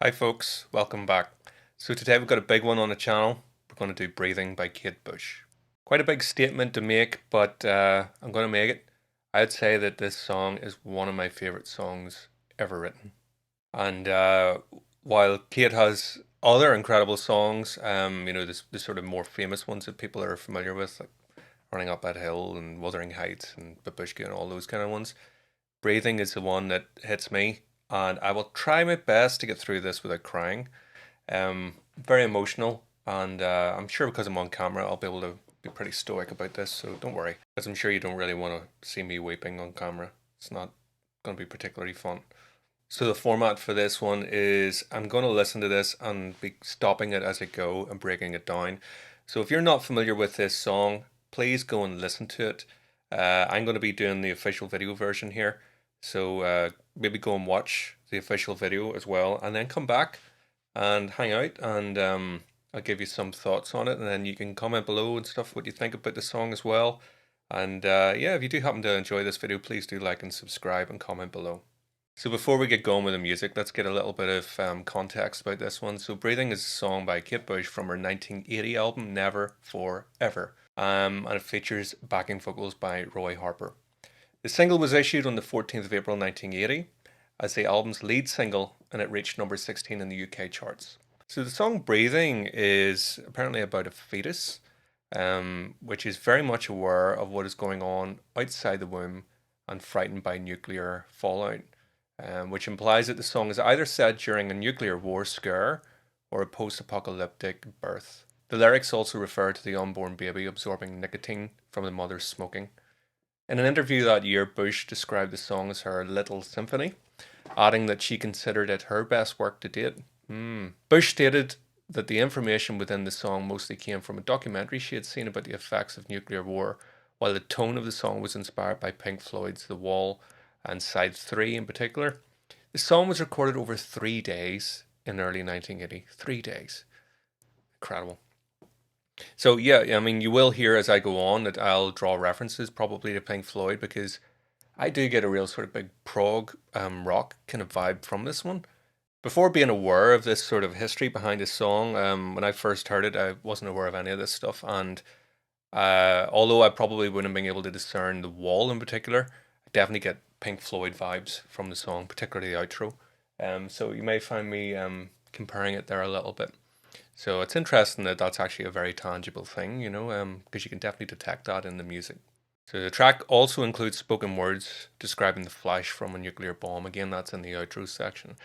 Hi folks, welcome back. So today we've got a big one on the channel. We're going to do Breathing by Kate Bush. Quite a big statement to make, but I'm going to make it. I'd say that this song is one of my favorite songs ever written. And while Kate has other incredible songs, the sort of more famous ones that people are familiar with, like Running Up That Hill and Wuthering Heights and Babushka and all those kind of ones, Breathing is the one that hits me, and I will try my best to get through this without crying. Very emotional, and I'm sure because I'm on camera, I'll be able to be pretty stoic about this. So don't worry, because I'm sure you don't really want to see me weeping on camera. It's not going to be particularly fun. So the format for this one is I'm going to listen to this and be stopping it as I go and breaking it down. So if you're not familiar with this song, please go and listen to it. I'm going to be doing the official video version here. So maybe go and watch the official video as well, and then come back and hang out, and I'll give you some thoughts on it, and then you can comment below and stuff what you think about the song as well. And yeah, if you do happen to enjoy this video, please do like and subscribe and comment below. So before we get going with the music, let's get a little bit of context about this one. So Breathing is a song by Kate Bush from her 1980 album Never Forever, and it features backing vocals by Roy Harper. The single was issued on the 14th of April 1980 as the album's lead single, and it reached number 16 in the UK charts. So the song Breathing is apparently about a fetus, which is very much aware of what is going on outside the womb and frightened by nuclear fallout, which implies that the song is either set during a nuclear war scare or a post-apocalyptic birth. The lyrics also refer to the unborn baby absorbing nicotine from the mother's smoking. In an interview that year, Bush described the song as her little symphony, adding that she considered it her best work to date. Bush stated that the information within the song mostly came from a documentary she had seen about the effects of nuclear war, while the tone of the song was inspired by Pink Floyd's The Wall and Side 3 in particular. The song was recorded over 3 days in early 1980. 3 days. Incredible. So yeah, I mean, you will hear as I go on that I'll draw references probably to Pink Floyd because I do get a real sort of big prog rock kind of vibe from this one. Before being aware of this sort of history behind this song, when I first heard it, I wasn't aware of any of this stuff. And although I probably wouldn't have been able to discern The Wall in particular, I definitely get Pink Floyd vibes from the song, particularly the outro. So you may find me comparing it there a little bit. So it's interesting that that's actually a very tangible thing, because you can definitely detect that in the music. So the track also includes spoken words describing the flash from a nuclear bomb. Again, that's in the outro section.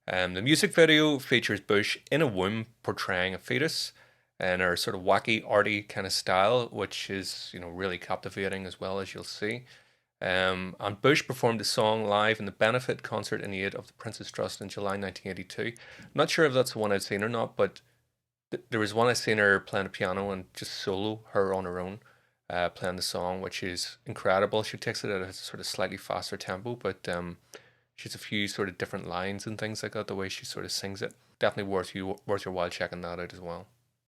The music video features Bush in a womb portraying a fetus in her sort of wacky, arty kind of style, which is, really captivating as well, as you'll see. And Bush performed the song live in the benefit concert in aid of the Prince's Trust in July 1982. I'm not sure if that's the one I've seen or not, but there was one I seen her playing a piano and just solo her on her own, playing the song, which is incredible. She takes it at a sort of slightly faster tempo, but she's a few sort of different lines and things like that. The way she sort of sings it, definitely worth your while checking that out as well.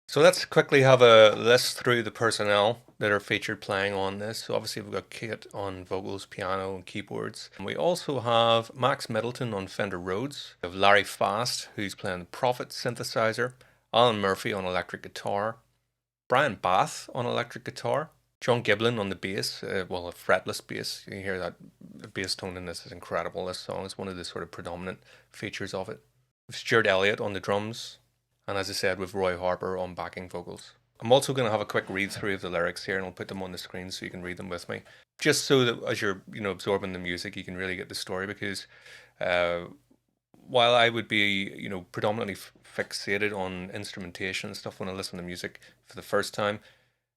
So let's quickly have a list through the personnel that are featured playing on this. So obviously we've got Kate on vocals, piano, and keyboards. And we also have Max Middleton on Fender Rhodes. We have Larry Fast, who's playing the Prophet synthesizer. Alan Murphy on electric guitar. Brian Bath on electric guitar. John Giblin on the bass, a fretless bass. You can hear that the bass tone in this is incredible. This song is one of the sort of predominant features of it. With Stuart Elliott on the drums, and as I said, with Roy Harper on backing vocals. I'm also going to have a quick read through of the lyrics here, and I'll put them on the screen so you can read them with me, just so that as you're absorbing the music, you can really get the story. Because uh, while I would be predominantly fixated on instrumentation and stuff when I listen to music for the first time,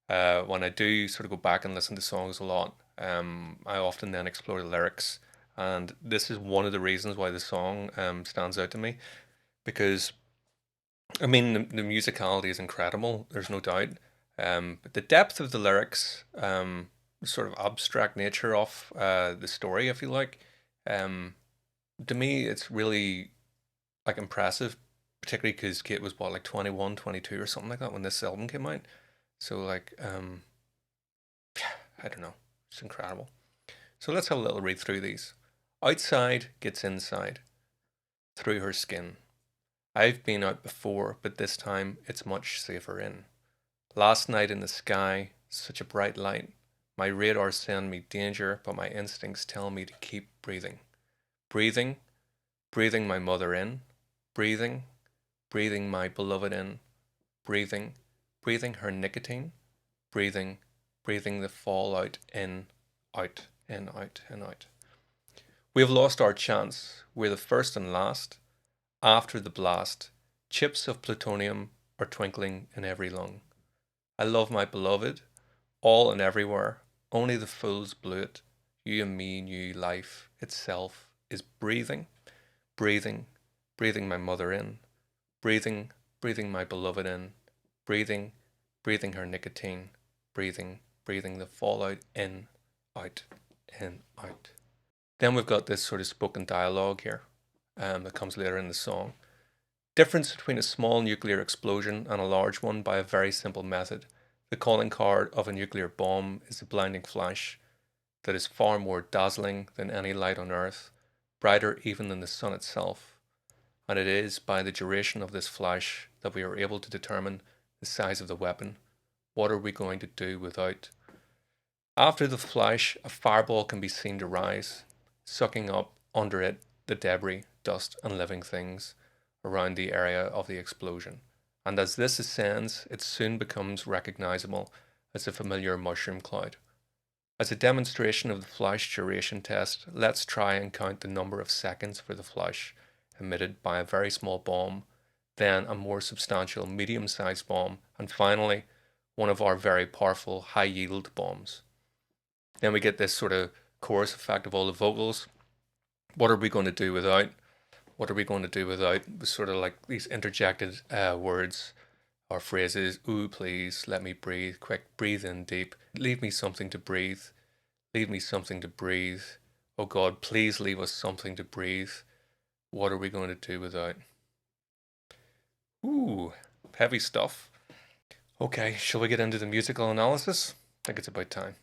when I do sort of go back and listen to songs a lot, I often then explore the lyrics, and this is one of the reasons why the song stands out to me, because I mean, the musicality is incredible. There's no doubt. But the depth of the lyrics, the sort of abstract nature of the story, if you like, um, to me, it's really like impressive. Particularly because Kate was what, like 21, 22 or something like that when this album came out. So like, I don't know, it's incredible. So let's have a little read through these. Outside gets inside through her skin. I've been out before, but this time it's much safer in. Last night in the sky, such a bright light. My radar send me danger, but my instincts tell me to keep breathing. Breathing, breathing my mother in. Breathing, breathing my beloved in. Breathing, breathing her nicotine. Breathing, breathing the fallout in, out, in, out, in, out. We have lost our chance. We're the first and last. After the blast, chips of plutonium are twinkling in every lung. I love my beloved, all and everywhere. Only the fools blew it. You and me knew life itself is breathing, breathing, breathing my mother in. Breathing, breathing my beloved in. Breathing, breathing her nicotine. Breathing, breathing the fallout in, out, in, out. Then we've got this sort of spoken dialogue here that comes later in the song. Difference between a small nuclear explosion and a large one by a very simple method. The calling card of a nuclear bomb is a blinding flash that is far more dazzling than any light on earth, brighter even than the sun itself. And it is by the duration of this flash that we are able to determine the size of the weapon. What are we going to do without? After the flash, a fireball can be seen to rise, sucking up under it the debris, dust, and living things around the area of the explosion. And as this ascends, it soon becomes recognizable as a familiar mushroom cloud. As a demonstration of the flash duration test, let's try and count the number of seconds for the flash emitted by a very small bomb, then a more substantial medium-sized bomb, and finally, one of our very powerful high-yield bombs. Then we get this sort of chorus effect of all the vocals. What are we going to do without? What are we going to do without? Sort of like these interjected words or phrases. Ooh, please, let me breathe. Quick, breathe in deep. Leave me something to breathe. Leave me something to breathe. Oh God, please leave us something to breathe. What are we going to do without? Ooh, heavy stuff. Okay, shall we get into the musical analysis? I think it's about time.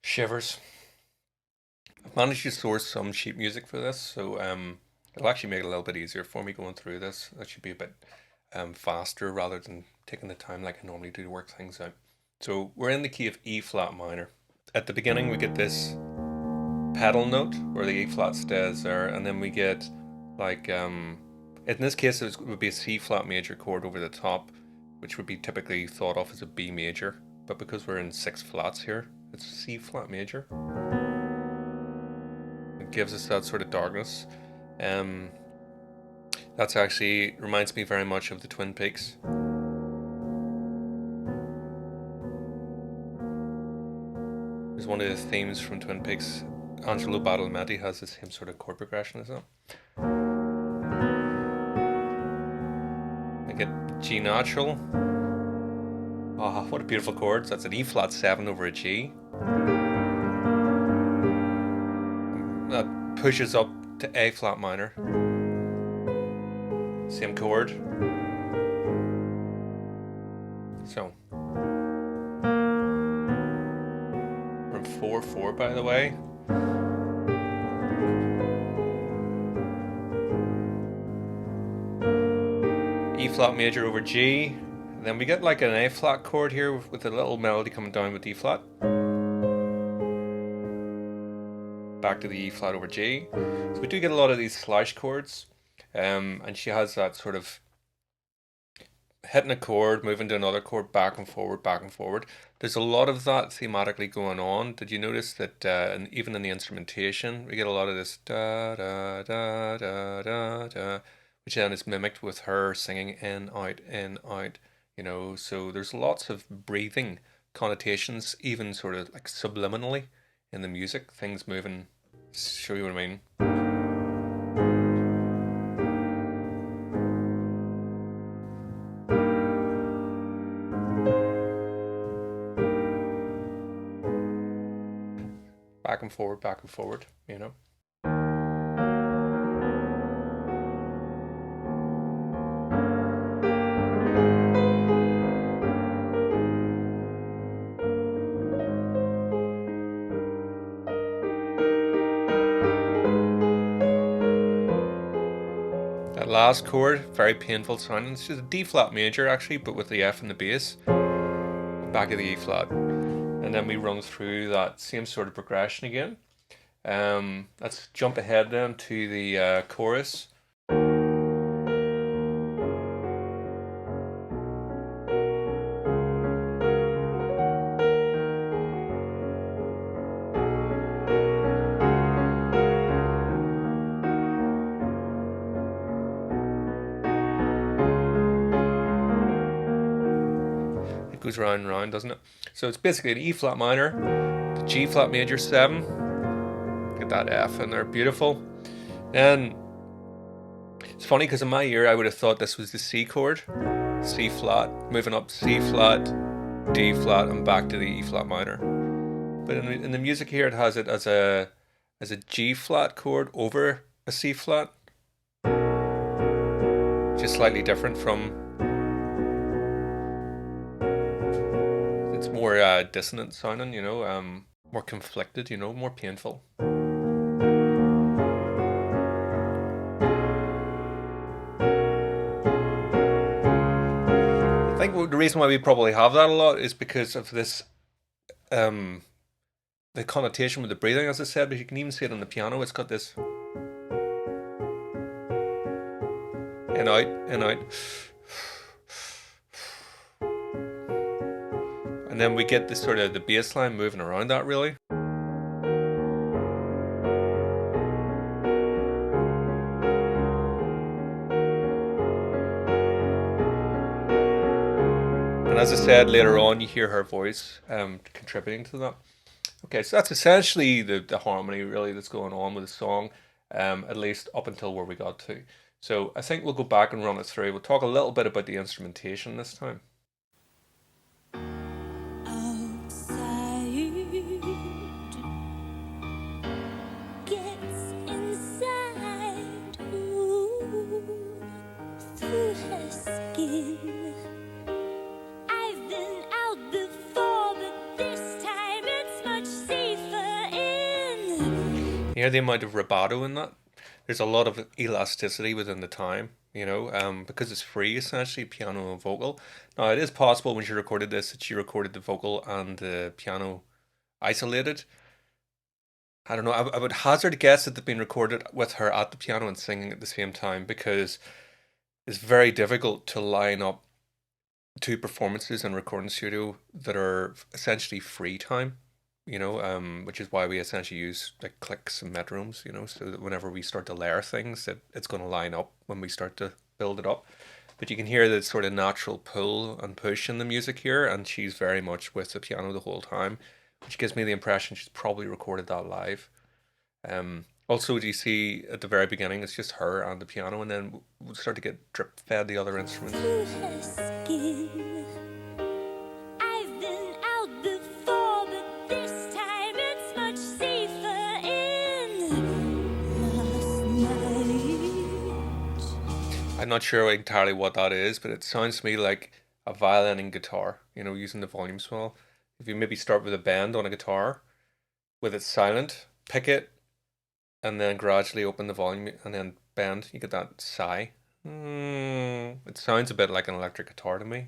Shivers. I've managed to source some sheet music for this, so it'll actually make it a little bit easier for me going through this. That should be a bit faster rather than taking the time like I normally do to work things out. So we're in the key of E flat minor. At the beginning we get this pedal note where the E flat stays there, and then we get like in this case it would be a C flat major chord over the top, which would be typically thought of as a B major, but because we're in 6 flats here, it's C flat major. It gives us that sort of darkness. That's actually reminds me very much of the Twin Peaks. There's one of the themes from Twin Peaks. Angelo Badalamenti has the same sort of chord progression as that. I get G natural. Oh, what a beautiful chord. That's an E flat 7 over a G. pushes up to A flat minor. Same chord. So from 4/4, by the way. E flat major over G. And then we get like an A flat chord here with a little melody coming down with D flat. Back to the E flat over G. So we do get a lot of these slash chords. And she has that sort of hitting a chord, moving to another chord, back and forward, back and forward. There's a lot of that thematically going on. Did you notice that and even in the instrumentation, we get a lot of this da da da da da da, which then is mimicked with her singing in, out, you know. So there's lots of breathing connotations, even sort of like subliminally in the music, things moving. Show you what I mean. Back and forward, you know. That last chord, very painful sounding. It's just a D flat major actually, but with the F in the bass. Back of the E flat. And then we run through that same sort of progression again. Let's jump ahead then to the chorus. It goes round and round, doesn't it? So it's basically an E flat minor, the G flat major 7. Get that F in there, beautiful. And it's funny because in my ear I would have thought this was the C chord, C flat, moving up C flat, D flat, and back to the E flat minor. But in the music here, it has it as a G flat chord over a C flat, just slightly different from. It's more dissonant sounding, you know, more conflicted, you know, more painful. I think the reason why we probably have that a lot is because of this, the connotation with the breathing, as I said, but you can even see it on the piano. It's got this in, out, in, out. And then we get this sort of the bass line moving around that really. And as I said, later on you hear her voice contributing to that. Okay, so that's essentially the harmony really that's going on with the song, at least up until where we got to. So I think we'll go back and run it through. We'll talk a little bit about the instrumentation this time. You hear the amount of rubato in that? There's a lot of elasticity within the time, you know, because it's free, essentially, piano and vocal. Now, it is possible when she recorded this that she recorded the vocal and the piano isolated. I don't know, I would hazard a guess that they've been recorded with her at the piano and singing at the same time, because it's very difficult to line up two performances in a recording studio that are essentially free time. You know, which is why we essentially use like clicks and metronomes, you know, so that whenever we start to layer things, that it's going to line up when we start to build it up. But you can hear the sort of natural pull and push in the music here, and she's very much with the piano the whole time, which gives me the impression she's probably recorded that live. Also, do you see at the very beginning, it's just her and the piano, and then we'll start to get drip fed the other instruments. I'm not sure entirely what that is, but it sounds to me like a violin and guitar, using the volume swell. If you maybe start with a bend on a guitar, with it silent, pick it, and then gradually open the volume and then bend, you get that sigh. It sounds a bit like an electric guitar to me,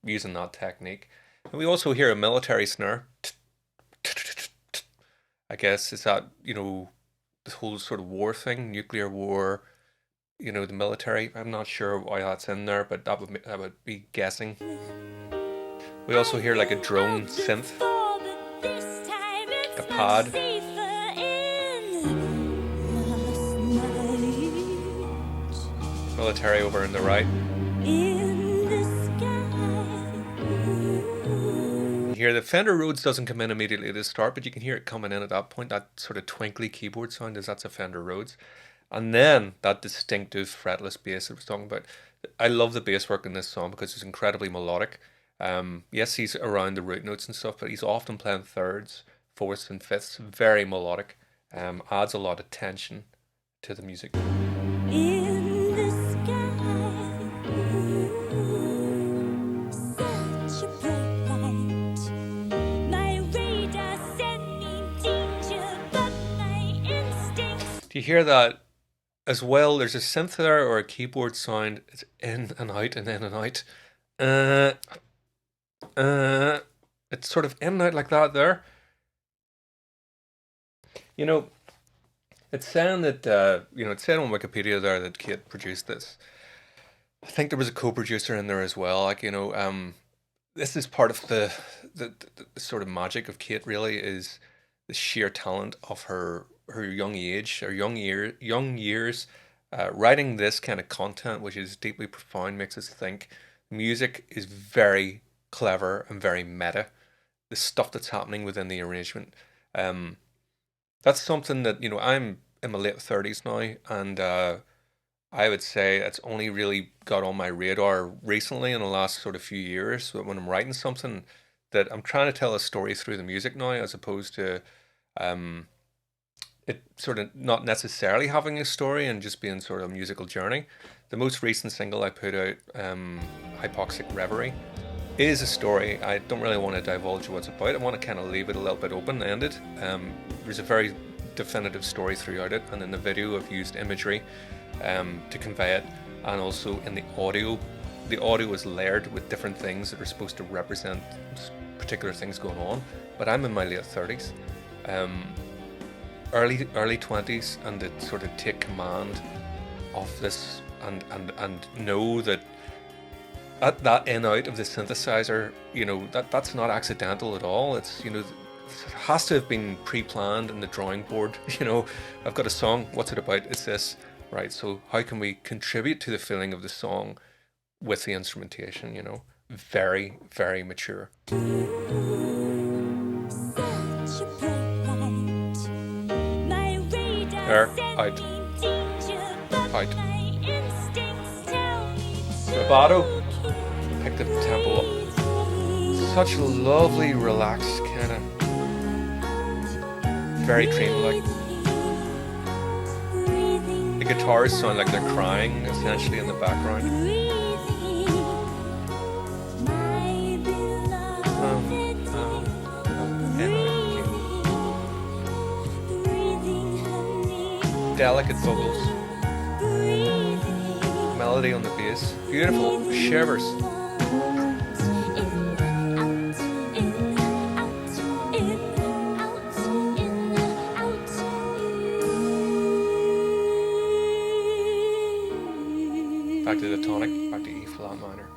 using that technique. And we also hear a military snare. I guess is that, the whole sort of war thing, nuclear war, the military. I'm not sure why that's in there, but that would be guessing. We also hear like a drone synth, a pad. Military over on the right. You hear the Fender Rhodes doesn't come in immediately at the start, but you can hear it coming in at that point. That sort of twinkly keyboard sound that's a Fender Rhodes. And then that distinctive fretless bass that I was talking about. I love the bass work in this song because it's incredibly melodic. Yes, he's around the root notes and stuff, but he's often playing thirds, fourths, and fifths. Very melodic. Adds a lot of tension to the music. In the sky, such a bright light. My radar sent me danger, but my instincts. Do you hear that? As well, there's a synth there or a keyboard sound. It's in and out and in and out. It's sort of in and out like that there. It's saying that, it said on Wikipedia there that Kate produced this. I think there was a co-producer in there as well. This is part of the sort of magic of Kate, really, is the sheer talent of her young age, or young years, writing this kind of content, which is deeply profound, makes us think. Music is very clever and very meta. The stuff that's happening within the arrangement, that's something that I'm in my late 30s now, and I would say it's only really got on my radar recently in the last sort of few years. So when I'm writing something, that I'm trying to tell a story through the music now, as opposed to it sort of not necessarily having a story and just being sort of a musical journey. The most recent single I put out, Hypoxic Reverie, is a story. I don't really want to divulge what it's about. I want to kind of leave it a little bit open-ended. There's a very definitive story throughout it, and in the video I've used imagery to convey it, and also in the audio is layered with different things that are supposed to represent particular things going on. But I'm in my late 30s, early 20s, and to sort of take command of this and know that that in out of the synthesizer, that's not accidental at all. It's it has to have been pre-planned in the drawing board. I've got a song, what's it about? It's this, right? So how can we contribute to the feeling of the song with the instrumentation? Very, very mature. There, out. Rubato, pick the tempo up. Such lovely, relaxed, kind of very dreamlike. The guitars sound like they're crying, essentially, in the background. Delicate vocals. Melody on the bass. Beautiful. Shivers. Back to the tonic, back to E flat minor.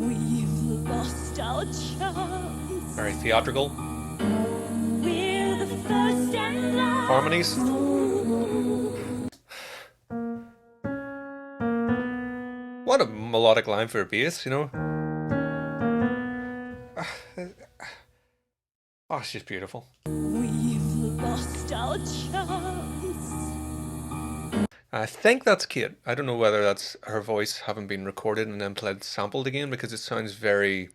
We've lost our chance. Very theatrical. We're the first and last. Harmonies. What a melodic line for a bass, Oh, it's just beautiful. We've lost our chance. I think that's Kate. I don't know whether that's her voice having been recorded and then played sampled again, because it sounds very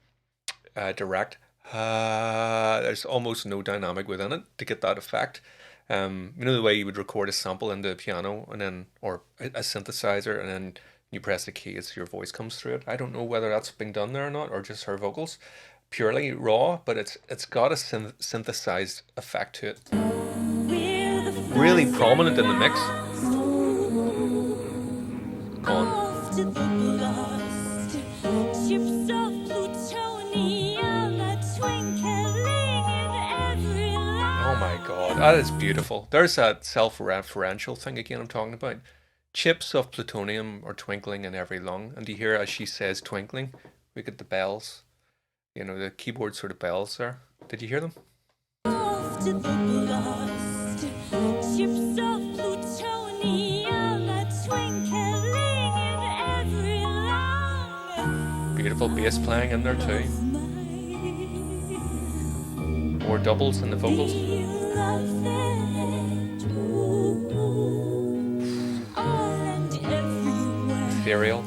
direct. There's almost no dynamic within it to get that effect. You know the way you would record a sample into a piano and then, or a synthesizer, and then you press the keys, your voice comes through it. I don't know whether that's being done there or not, or just her vocals, purely raw, but it's got a synthesized effect to it. Really prominent in the mix. Go on. Oh my god, that is beautiful. There's that self-referential thing again I'm talking about. Chips of plutonium are twinkling in every lung. And do you hear as she says twinkling? We get the bells. You know, the keyboard sort of bells there. Did you hear them? Beautiful bass playing in there too. More doubles in the vocals. Ethereal.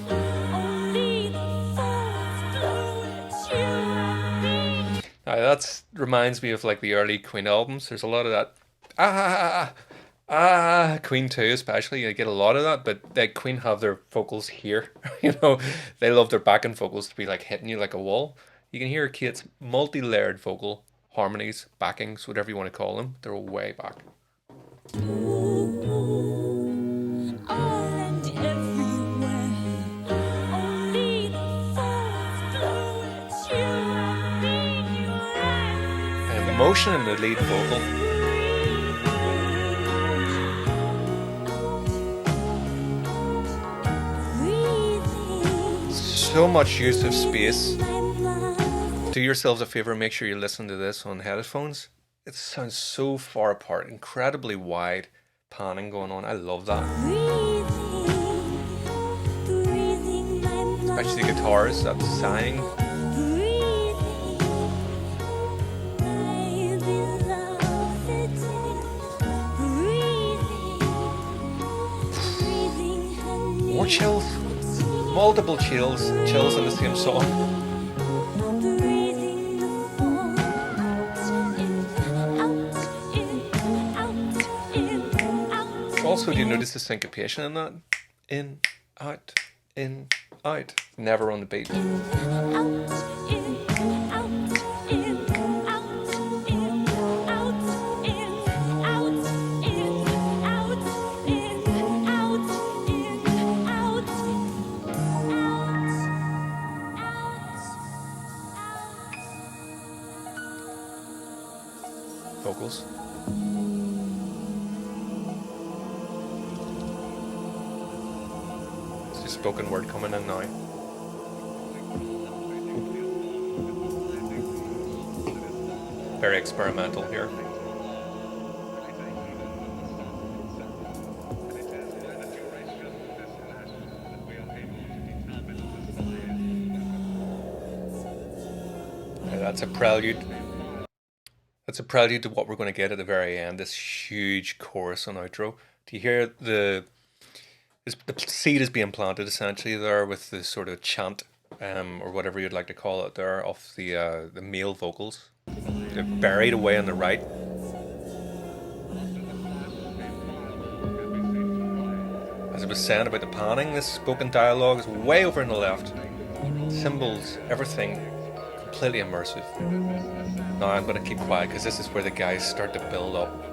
Now that reminds me of like the early Queen albums. There's a lot of that. Queen too, especially. You get a lot of that, but like Queen have their vocals here. You know, they love their backing vocals to be like hitting you like a wall. You can hear Kate's multi-layered vocal harmonies, backings, whatever you want to call them. They're way back. And emotion in the lead vocal. So much use of space. Do yourselves a favor, make sure you listen to this on headphones. It sounds so far apart, incredibly wide panning going on. I love that. Especially the guitars, that sighing. More chills. Multiple chills in the same song. Also, do you notice the syncopation in that? In, out, never on the beat. Vocals. Spoken word coming in now. Very experimental here. Okay, that's a prelude. That's a prelude to what we're going to get at the very end. This huge chorus and outro. Do you hear the seed is being planted essentially there with the sort of chant, or whatever you'd like to call it there, of the male vocals. They're buried away on the right. As I was saying about the panning, this spoken dialogue is way over on the left. Symbols, everything, completely immersive. Now I'm going to keep quiet because this is where the guys start to build up.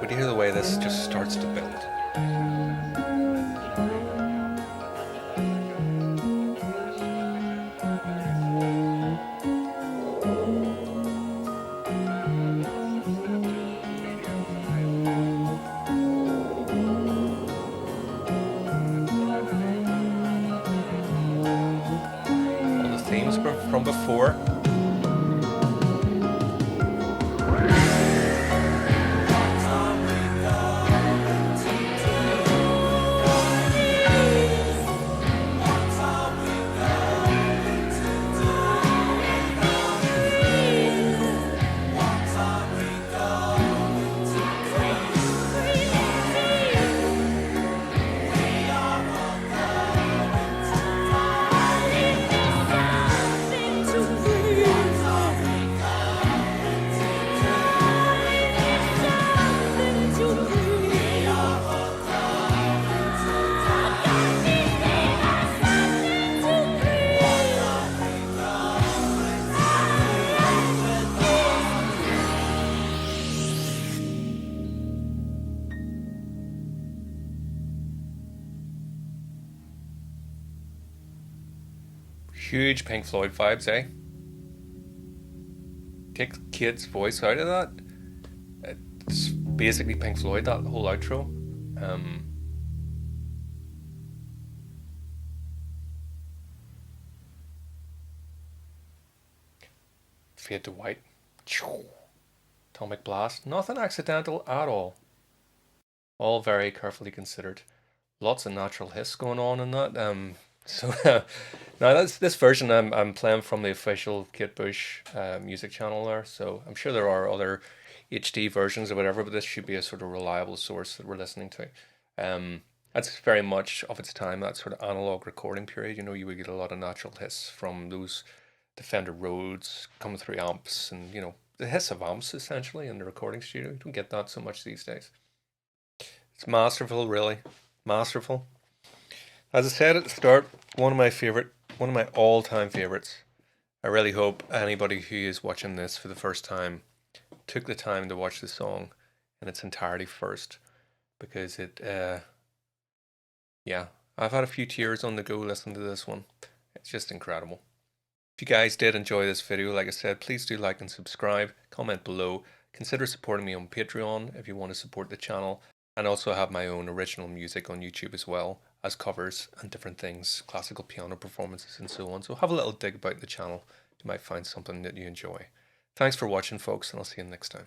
But you hear the way this just starts to build. All the themes from before. Huge Pink Floyd vibes, eh? Take Kate's voice out of that. It's basically Pink Floyd, that whole outro. Um, Fade to White. Atomic Blast. Nothing accidental at all. All very carefully considered. Lots of natural hiss going on in that. So now that's this version I'm playing from the official Kate Bush music channel there. So I'm sure there are other HD versions or whatever, but this should be a sort of reliable source that we're listening to. That's very much of its time, that sort of analog recording period. You know, you would get a lot of natural hiss from those Defender Rhodes coming through amps, and you know the hiss of amps essentially in the recording studio. You don't get that so much these days. It's masterful, really masterful. As I said at the start, one of my all-time favorites. I really hope anybody who is watching this for the first time took the time to watch the song in its entirety first, because yeah, I've had a few tears on the go listening to this one. It's just incredible. If you guys did enjoy this video, like I said, please do like and subscribe, comment below, consider supporting me on Patreon if you want to support the channel, and also have my own original music on YouTube as well, as covers and different things, classical piano performances and so on. So have a little dig about the channel, you might find something that you enjoy. Thanks for watching folks, and I'll see you next time.